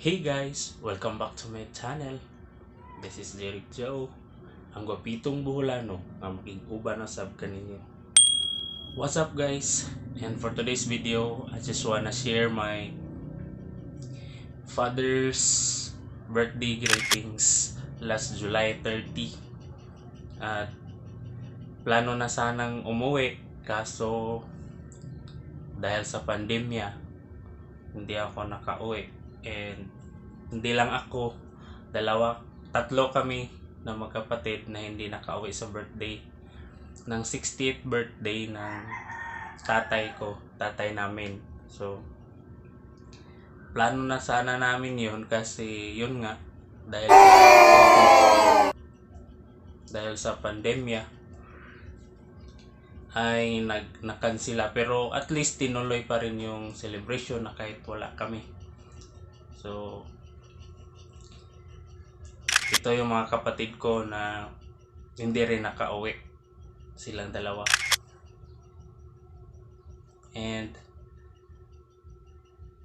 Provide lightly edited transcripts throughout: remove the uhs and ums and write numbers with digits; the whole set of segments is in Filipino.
Hey guys! Welcome back to my channel. This is Jeric Joe, ang gwapitong buholano nga makig-uba na sab kaninyo. What's up guys? And for today's video, I just wanna share my father's birthday greetings last July 30. At plano na sanang umuwi, kaso dahil sa pandemya, hindi ako nakauwi. And hindi lang ako, tatlo kami na magkapatid na hindi nakauwi sa birthday ng 60th birthday ng tatay namin. So plano na sana namin yun kasi yun nga, dahil sa pandemya ay nakansila, pero at least tinuloy pa rin yung celebration na kahit wala kami. So ito yung mga kapatid ko na hindi rin nakauwi, silang dalawa. And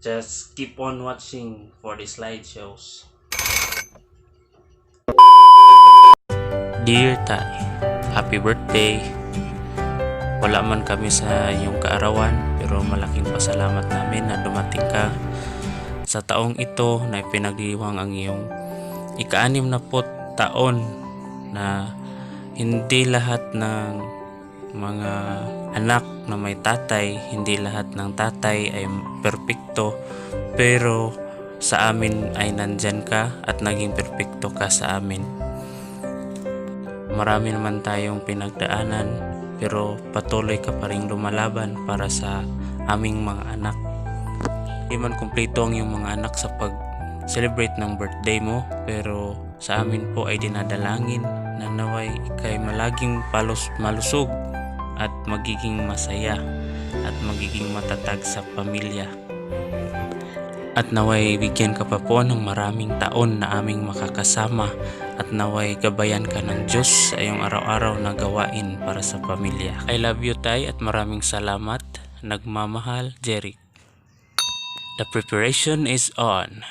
just keep on watching for the slideshows. Dear Tay, happy birthday. Wala man kami sa iyong kaarawan, pero malaking pasalamat namin na dumating ka sa taong ito na ipinagdiwang ang iyong ika-60 taon, na hindi lahat ng mga anak na may tatay, hindi lahat ng tatay ay perpekto, pero sa amin ay nandyan ka at naging perpekto ka sa amin. Marami naman tayong pinagdaanan, pero patuloy ka pa rin lumalaban para sa aming mga anak. Hindi man kumpleto ang iyong mga anak sa pag-celebrate ng birthday mo, pero sa amin po ay dinadalangin na naway ikay malaging malusog at magiging masaya at magiging matatag sa pamilya. At naway bigyan ka pa po ng maraming taon na aming makakasama, at naway gabayan ka ng Diyos sa iyong araw-araw na gawain para sa pamilya. I love you, Tay, at maraming salamat. Nagmamahal, Jeric. The preparation is on.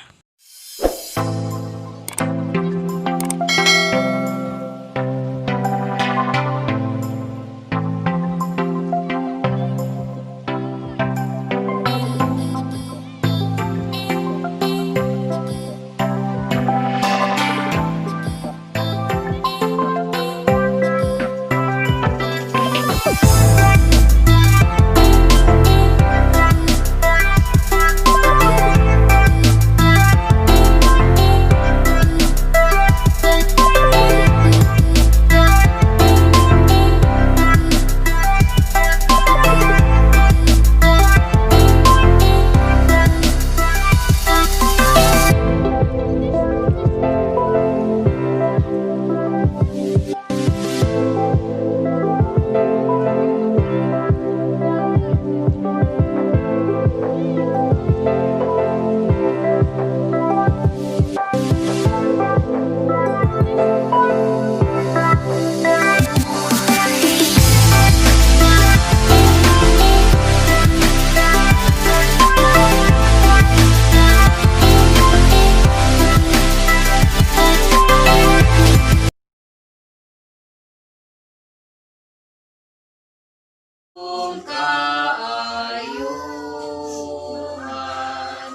Kaayuhan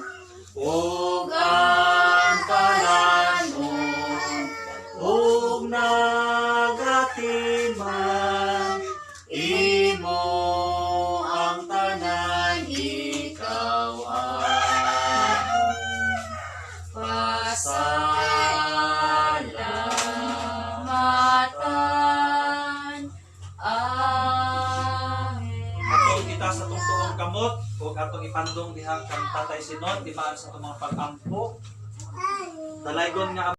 ug ang kalanon ug nagatiman imo ang tanan, ikaw ang pasalamatan. Atong kita sa tungtuong kamot ug atong ipandong diha kang Tatay Sinod timaan sa itong mga pag-ampo. Dalaygon nga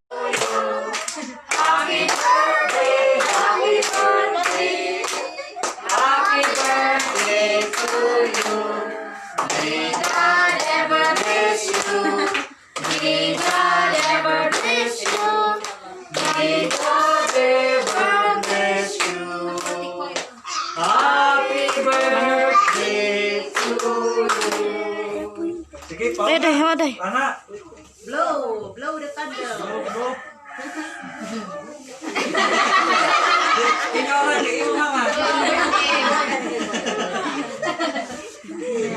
Happy birthday, happy birthday, happy birthday to you. May God ever bless you. May God ever bless you. May God ever bless you. Happy birthday to you. sige pa. Day, Ana, Blow the candle. Bro. Ikaw man, ikaw naman.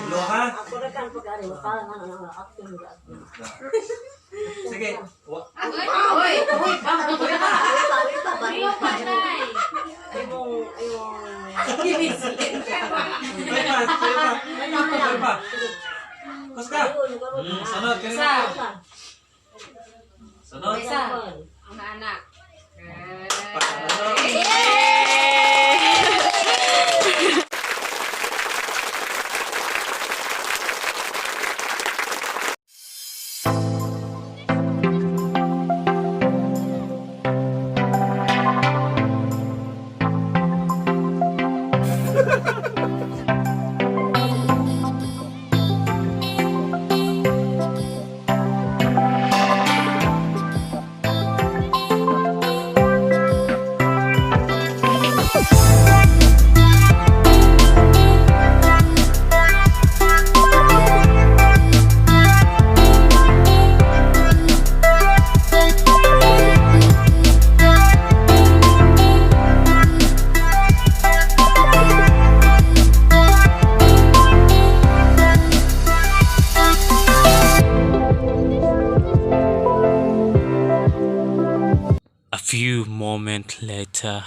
Blow ha? Ako na kan pag-ari, parang ano, acting. Sige. Oy, Kus ka. Sunod, kanina ka. Sunod. ang anak. A few moments later.